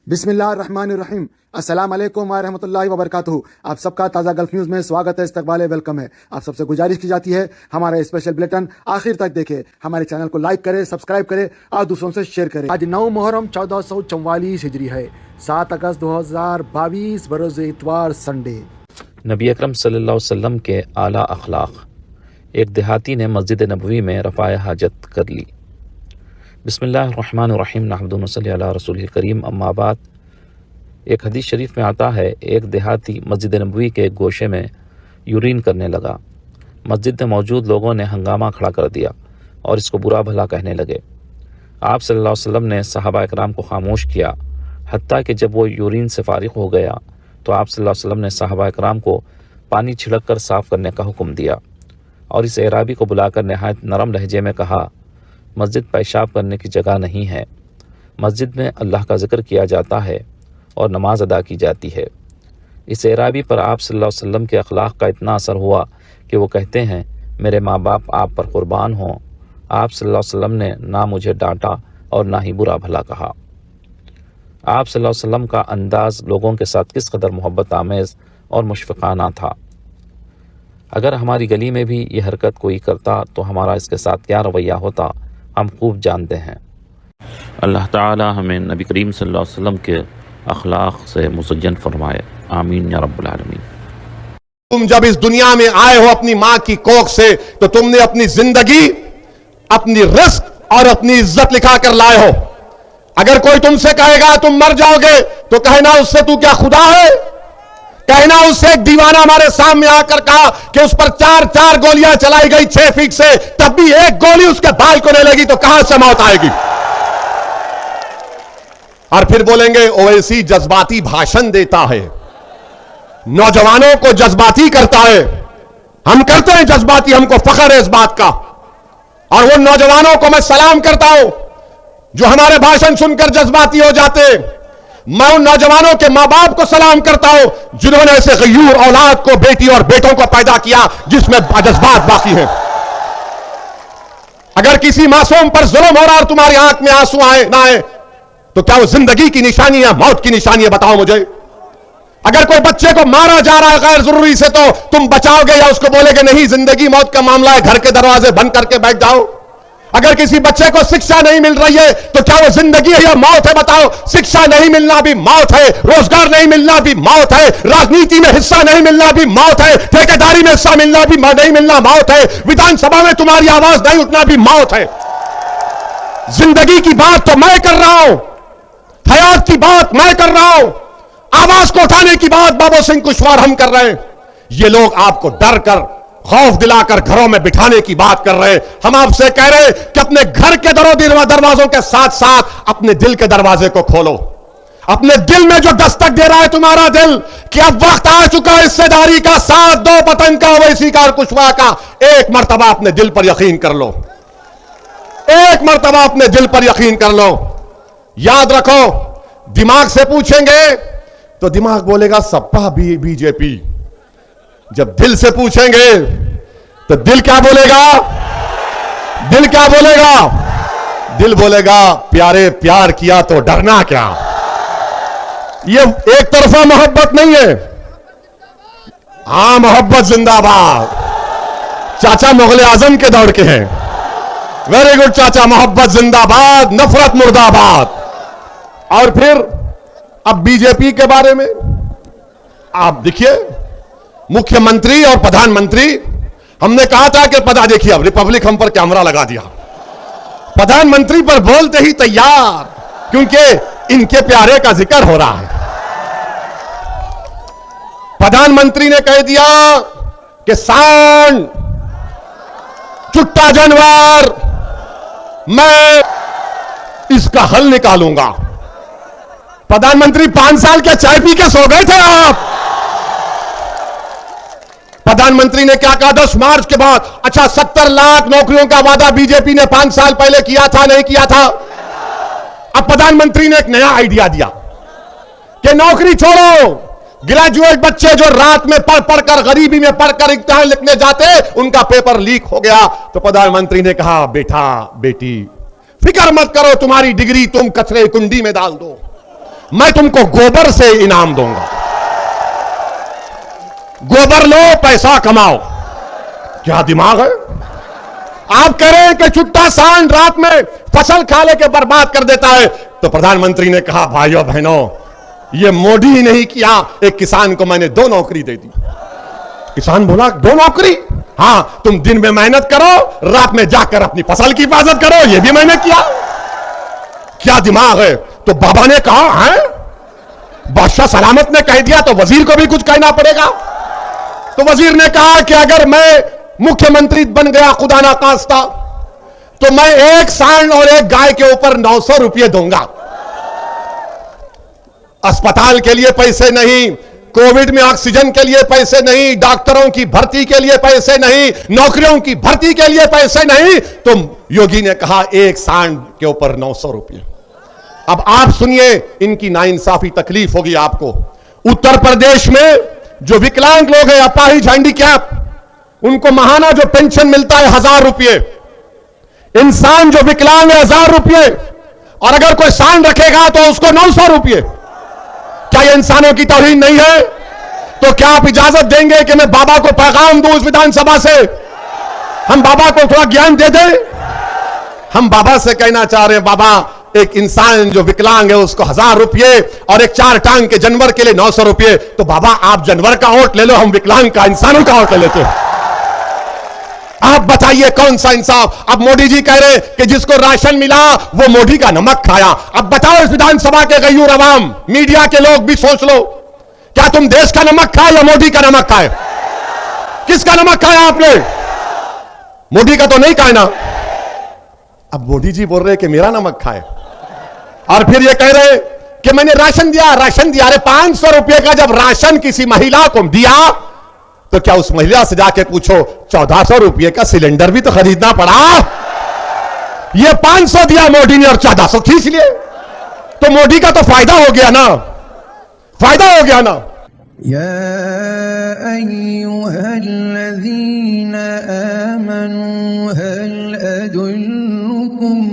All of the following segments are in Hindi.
बिस्मिल्लाहिर्रहमानिर्रहीम। अस्सलाम वालेकुम व रहमतुल्लाहि व बरकातुहू। आप सबका ताज़ा गल्फ न्यूज़ में स्वागत है, इस्तकबाल है, वेलकम है। आप सबसे गुजारिश की जाती है हमारा स्पेशल बुलेटिन आखिर तक देखें, हमारे चैनल को लाइक करें, सब्सक्राइब करें और दूसरों से शेयर करें। आज 9 मुहर्रम 1444 हिजरी है, 7 अगस्त 2022 बरोज़ इतवार संडे। नबी अकरम सल्लल्लाहु अलैहि वसल्लम के आला अखलाक। एक देहाती ने मस्जिद नबवी में रफ़ाए हाजत कर ली। बिस्मिल्लाहिर्रहमानिर्रहीम नहमदुहु व नसल्ली अला रसूलिल करीम, अम्मा बाद। एक हदीस शरीफ में आता है, एक देहाती मस्जिद नबवी के गोशे में यूरिन करने लगा। मस्जिद में मौजूद लोगों ने हंगामा खड़ा कर दिया और इसको बुरा भला कहने लगे। आप सल्लल्लाहु अलैहि वसल्लम ने सहाबा इकराम को खामोश किया, हत्ता कि जब वो यूरिन से फारिग हो गया तो आप सल्लल्लाहु अलैहि वसल्लम ने सहाबा इकराम को पानी छिड़क कर साफ़ करने का हुक्म दिया और इस एराबी को बुलाकर नहायत नरम लहजे में कहा, मस्जिद पेशाब करने की जगह नहीं है। मस्जिद में अल्लाह का जिक्र किया जाता है और नमाज अदा की जाती है। इस एराबी पर आप सल्लल्लाहु अलैहि वसल्लम के अखलाक का इतना असर हुआ कि वो कहते हैं, मेरे माँ बाप आप पर कुर्बान हों। आप सल्लल्लाहु अलैहि वसल्लम ने ना मुझे डांटा और ना ही बुरा भला कहा। आप सल्लल्लाहु अलैहि वसल्लम का अंदाज़ लोगों के साथ किस कदर मोहब्बत आमेज़ और मुशफ़िक़ाना था। अगर हमारी गली में भी ये हरकत कोई करता तो हमारा इसके साथ क्या रवैया होता, हम खूब जानते हैं। अल्लाह ताला हमें नबी करीम सल्लल्लाहु अलैहि वसल्लम के अखलाक से मुज़य्यन फरमाए, आमीन या रब्बुल आलमीन। तुम जब इस दुनिया में आए हो अपनी माँ की कोख से, तो तुमने अपनी जिंदगी, अपनी रिस्क और अपनी इज्जत लिखा कर लाए हो। अगर कोई तुमसे कहेगा तुम मर जाओगे, तो कहना उससे तू क्या खुदा है? कहना उससे एक दीवाना हमारे सामने आकर कहा कि उस पर 4 गोलियां चलाई गई 6 फीट से, तब भी एक गोली उसके बाल को नहीं लगी, तो कहां से मौत आएगी? और फिर बोलेंगे ओवैसी जज्बाती भाषण देता है, नौजवानों को जज्बाती करता है। हम करते हैं जज्बाती, हमको फख्र है इस बात का। और वो नौजवानों को मैं सलाम करता हूं जो हमारे भाषण सुनकर जज्बाती हो जाते। मैं उन नौजवानों के मां बाप को सलाम करता हूं जिन्होंने ऐसे गयूर औलाद को, बेटी और बेटों को पैदा किया जिसमें जज्बात बाकी है। अगर किसी मासूम पर जुल्म हो रहा और तुम्हारी आंख में आंसू आए ना आए, तो क्या वो जिंदगी की निशानी है, मौत की निशानी है? बताओ मुझे। अगर कोई बच्चे को मारा जा रहा है गैर जरूरी से, तो तुम बचाओगे या उसको बोलेगे नहीं जिंदगी मौत का मामला है, घर के दरवाजे बंद करके बैठ जाओ? अगर किसी बच्चे को शिक्षा नहीं मिल रही है, तो क्या वो जिंदगी है या मौत है? बताओ। शिक्षा नहीं मिलना भी मौत है, रोजगार नहीं मिलना भी मौत है, राजनीति में हिस्सा नहीं मिलना भी मौत है, ठेकेदारी में हिस्सा मिलना भी नहीं मिलना मौत है, विधानसभा में तुम्हारी आवाज नहीं उठना भी मौत है। जिंदगी की बात तो मैं कर रहा हूं, हयात की बात मैं कर रहा हूं, आवाज को उठाने की बात बाबू सिंह कुशवाहा हम कर रहे हैं। ये लोग आपको डर कर, खौफ दिलाकर घरों में बिठाने की बात कर रहे हैं। हम आपसे कह रहे हैं कि अपने घर के दरवाजों के साथ साथ अपने दिल के दरवाजे को खोलो। अपने दिल में जो दस्तक दे रहा है तुम्हारा दिल कि अब वक्त आ चुका है हिस्सेदारी का, साथ दो पतन का, ओवैसी का और कुशवाहा का। एक मर्तबा अपने दिल पर यकीन कर लो, एक मर्तबा अपने दिल पर यकीन कर लो। याद रखो, दिमाग से पूछेंगे तो दिमाग बोलेगा सपा बीजेपी। जब दिल से पूछेंगे तो दिल क्या बोलेगा? दिल क्या बोलेगा? दिल बोलेगा प्यारे प्यार किया तो डरना क्या। ये एक तरफा मोहब्बत नहीं है। हां, मोहब्बत जिंदाबाद। चाचा मुगल आजम के दौड़ के हैं। वेरी गुड चाचा, मोहब्बत जिंदाबाद, नफरत मुर्दाबाद। और फिर अब बीजेपी के बारे में आप देखिए, मुख्यमंत्री और प्रधानमंत्री, हमने कहा था कि देखिए अब रिपब्लिक हम पर कैमरा लगा दिया, प्रधानमंत्री पर बोलते ही तैयार, क्योंकि इनके प्यारे का जिक्र हो रहा है। प्रधानमंत्री ने कह दिया कि सांड, चुट्टा जानवर, मैं इसका हल निकालूंगा। प्रधानमंत्री 5 साल के चाय पी के सो गए थे आप? प्रधानमंत्री ने क्या कहा 10 मार्च के बाद? अच्छा, 70 लाख नौकरियों का वादा बीजेपी ने 5 साल पहले किया था, नहीं किया था? अब प्रधानमंत्री ने एक नया आइडिया दिया कि नौकरी छोड़ो, ग्रेजुएट बच्चे जो रात में पढ़कर, गरीबी में पढ़कर इम्तिहान लिखने जाते, उनका पेपर लीक हो गया। तो प्रधानमंत्री ने कहा बेटा बेटी फिक्र मत करो, तुम्हारी डिग्री तुम कचरे कुंडी में डाल दो। मैं तुमको गोबर से इनाम दूंगा। गोबर लो, पैसा कमाओ। क्या दिमाग है? आप कह रहे हैं कि चुट्टा सांड रात में फसल खा लेके बर्बाद कर देता है। तो प्रधानमंत्री ने कहा, भाइयों बहनों, ये मोदी ही नहीं किया, एक किसान को मैंने 2 नौकरी दे दी। किसान बोला, 2 नौकरी? हां, तुम दिन में मेहनत करो, रात में जाकर अपनी फसल की हिफाजत करो। ये भी मैंने किया। क्या दिमाग है? तो बाबा ने कहा, है बादशाह सलामत ने कह दिया तो वजीर को भी कुछ कहना पड़ेगा। तो वजीर ने कहा कि अगर मैं मुख्यमंत्री बन गया खुदा ना खास्ता, तो मैं एक सांड और एक गाय के ऊपर 900 रुपये दूंगा। अस्पताल के लिए पैसे नहीं, कोविड में ऑक्सीजन के लिए पैसे नहीं, डॉक्टरों की भर्ती के लिए पैसे नहीं, नौकरियों की भर्ती के लिए पैसे नहीं, तो योगी ने कहा एक सांड के ऊपर 900 रुपये। अब आप सुनिए, इनकी नाइंसाफी तकलीफ होगी आपको। उत्तर प्रदेश में जो विकलांग लोग हैं, अपाहिज, हैंडीकैप, उनको महाना जो पेंशन मिलता है 1000 रुपये। इंसान जो विकलांग है 1000 रुपये, और अगर कोई सांड रखेगा तो उसको 900 रुपये। क्या ये इंसानों की तौहीन नहीं है? तो क्या आप इजाजत देंगे कि मैं बाबा को पैगाम दूं इस विधानसभा से? हम बाबा को थोड़ा ज्ञान दे दें। हम बाबा से कहना चाह रहे हैं, बाबा, एक इंसान जो विकलांग है उसको 1000 रुपये और एक 4 टांग के जानवर के लिए 900 रुपये। तो बाबा, आप जानवर का वोट ले लो, हम विकलांग का, इंसानों का वोट ले लेते हैं। आप बताइए कौन सा इंसाफ? अब मोदी जी कह रहे कि जिसको राशन मिला वो मोदी का नमक खाया। अब बताओ इस विधानसभा के गयूर अवाम, मीडिया के लोग भी सोच लो, क्या तुम देश का नमक खाए या मोदी का नमक खाए? किसका नमक खाया आपने? मोदी का तो नहीं खाया ना। अब मोदी जी बोल रहे कि मेरा नमक खाए, और फिर ये कह रहे कि मैंने राशन दिया, राशन दिया। अरे 500 रुपये का जब राशन किसी महिला को दिया, तो क्या उस महिला से जाके पूछो 1400 रुपये का सिलेंडर भी तो खरीदना पड़ा? ये 500 दिया मोदी ने और 1400 खींच लिए। तो मोदी का तो फायदा हो गया ना, फायदा हो गया ना। या अय्युहल्लज़ीना आमनू हल अदुल्लुकुम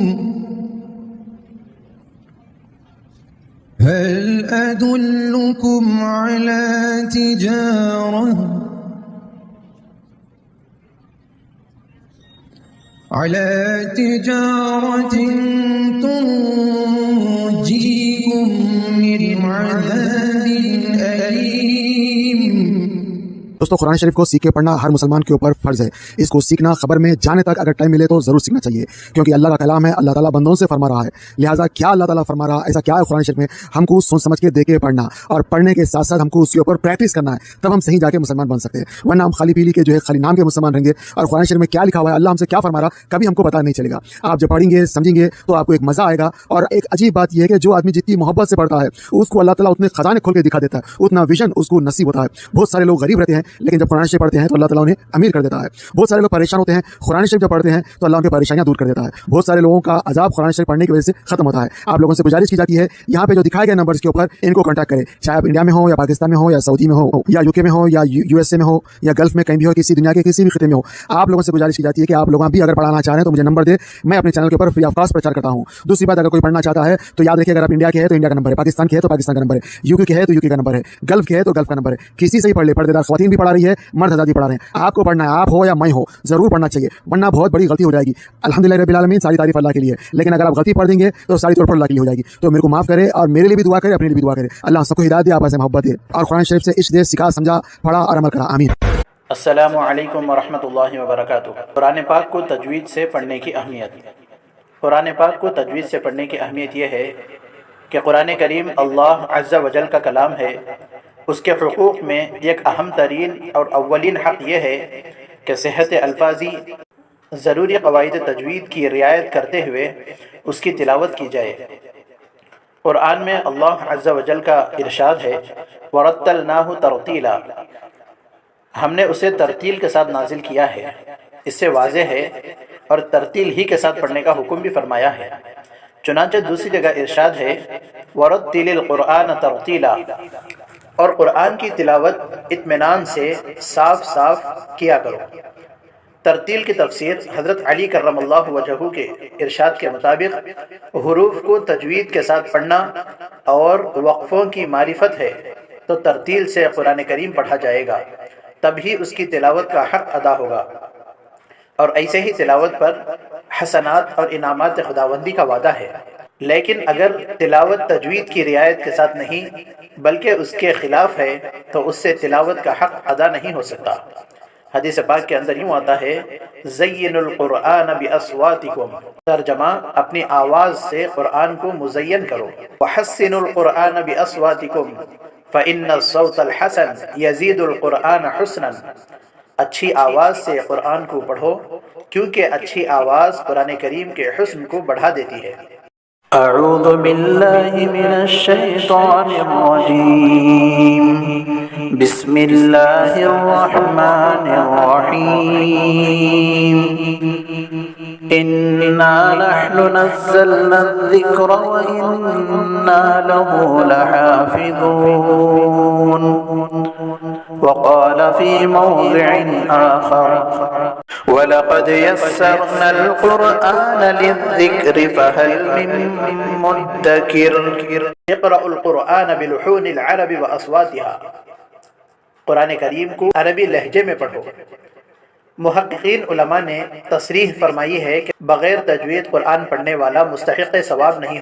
अला तिजारतिन तुंजीकुम मिन अज़ाबिन अलीम। दोस्तों, कुरान शरीफ को सीख के पढ़ना हर मुसलमान के ऊपर फर्ज है। इसको सीखना, खबर में जाने तक अगर टाइम मिले तो जरूर सीखना चाहिए, क्योंकि अल्लाह का कलाम है, अल्लाह ताला बंदों से फरमा रहा है। लिहाजा क्या अल्लाह ताला फरमा रहा है, ऐसा क्या है कुरान शरीफ में, हमको सोच समझ के देख के पढ़ना, और पढ़ने के साथ साथ हमको उसके ऊपर प्रैक्टिस करना है, तब हम सही जाके मुसलमान बन सकते हैं। वरना हम खाली पीली के जो है खाली नाम के मुसलमान रहेंगे, और कुरान शरीफ में क्या लिखा हुआ है, अल्लाह हमसे क्या फरमा रहा, कभी हमको पता नहीं चलेगा। आप जब पढ़ेंगे, समझेंगे, तो आपको एक मजा आएगा। और एक अजीब बात यह है कि जो आदमी जितनी मोहब्बत से पढ़ता है, उसको अल्लाह ताला उतने खजाने खोल के दिखा देता है, उतना विजन उसको नसीब होता है। बहुत सारे लोग गरीब रहते हैं, लेकिन जब कुरान शरीफ पढ़ते हैं तो अल्लाह ताला उन्हें अमीर कर देता है। बहुत सारे लोग परेशान होते हैं, कुरान शरीफ जब पढ़ते हैं तो अल्लाह उनकी परेशानियां दूर कर देता है। बहुत सारे लोगों का अजाब कुरान शरीफ पढ़ने की वजह से खत्म होता है। आप लोगों से गुजारिश की जाती है, यहाँ पे जो दिखाए गए नंबर्स के ऊपर इनको कांटेक्ट करें, चाहे आप इंडिया में हो या पाकिस्तान में हो या सऊदी में हो या यूके में हो या यूएसए में हो या गल्फ में कहीं भी हो, किसी दुनिया के किसी भी खिते में हो। आप लोगों से गुजारिश की जाती है कि आप लोग भी अगर पढ़ाना चाह रहे हैं तो मुझे नंबर दे, मैं अपने चैनल के ऊपर फ्री ऑफ कॉस्ट प्रचार करता हूँ। दूसरी बात, अगर कोई पढ़ना चाहता है तो याद रखिए, अगर आप इंडिया के हैं तो इंडिया का नंबर है, पाकिस्तान के है तो पाकिस्तान का नंबर है, यूके के है तो यूके का नंबर है, गल्फ के है तो गल्फ का नंबर है। किसी से ही पढ़ ले, पर्देदार ख्वातीन भी पढ़ा रही है, मर्द हज़रात भी पढ़ा रहे हैं। आपको पढ़ना है, आप हो या मैं हो, जरूर पढ़ना चाहिए, वरना बहुत बड़ी गलती हो जाएगी। अल्हम्दुलिल्लाह रब्बिल आलमीन, सारी तारीफ अल्लाह के लिए, लेकिन अगर आप गलती पढ़ देंगे तो सारी तौर पर अल्लाह के लिए हो जाएगी। तो मेरे को माफ करे और मेरे लिए भी दुआ करे, अपने लिए भी दुआ करे। अल्लाह सबको हिदायत दे, आपस में मोहब्बत दे, और कुरान शरीफ से इश्क दे, सिखा, समझा, पढ़ा और अमल करा। आमीन। अस्सलामु अलैकुम वरहमतुल्लाहि वबरकातुहू। कुरान पाक को तजवीद से पढ़ने की अहमियत। कुरान पाक को तजवीद से पढ़ने की अहमियत यह है कि कुरान करीम अल्लाह अज़्ज़ा वजल का कलाम है। उसके हुकूक़ में एक अहम तरीन और अव्वलीन हक़ यह है कि सेहत अल्फाजी, ज़रूरी क़वाइद तजवीद की रियायत करते हुए उसकी तिलावत की जाए। कुरान में अल्लाह अज़्ज़ा वजल का इरशाद है, वरत्तलनाहु तरतीला, हमने उसे तरतील के साथ नाजिल किया है। इससे वाज़ेह है, और तरतील ही के साथ पढ़ने का हुक्म भी फरमाया है। चुनांचे दूसरी जगह इरशाद है, वरत्तिलिल कुरआन तरतीला, और कुरान की तिलावत इत्मीनान से साफ साफ किया करो। तरतील की तफसीर हज़रत अली करमल्लाहु वजहू के इरशाद के मुताबिक हुरूफ को तजवीद के साथ पढ़ना और वक्फ़ों की मारिफत है तो तरतील से कुरान करीम पढ़ा जाएगा, तभी उसकी तिलावत का हक़ अदा होगा। और ऐसे ही तिलावत पर हसनात और इनामात खुदावंदी का वादा है। लेकिन अगर तिलावत तजवीद की रियायत के साथ नहीं बल्कि उसके खिलाफ है तो उससे तिलावत का हक़ अदा नहीं हो सकता। हदीस पाक के अंदर यूँ आता है, ज़य्यिनुल कुरआन बिअस्वातिकुम, तर्जमा अपनी आवाज़ से कुरान को मुज़य्यन करो। वहस्सिनुल कुरआन बिअस्वातिकुम फ़इन्न सौतल हसन यज़ीदुल कुरआन हुस्नन, अच्छी आवाज़ से कुरान को पढ़ो क्योंकि अच्छी आवाज़ कुरान करीम के हुस्न को बढ़ा देती है। अऊज़ु बिल्लाहि मिनश शैतानिर रजीम, बिस्मिल्लाहिर रहमानिर रहीम, इन्ना नहनु नज़्ज़लना ज़िक्रा व इन्ना लहू लहाफ़िज़ून। वक़ाल फ़ी मौज़िइन आख़र वलक़द यस्सरनल क़ुरआन लिज़्ज़िक्रि फ़हल मिन मुद्दकिर। इक़रउल क़ुरआन बिलुहूनिल अरबि व अस्वातिहा, कुरान करीम को अरबी लहजे में पढ़ो। मुहक्किकीन उलमा ने तसरीह फरमाई है कि बग़ैर तजवीद कुरान पढ़ने वाला मुस्तहिक़ सवाब नहीं।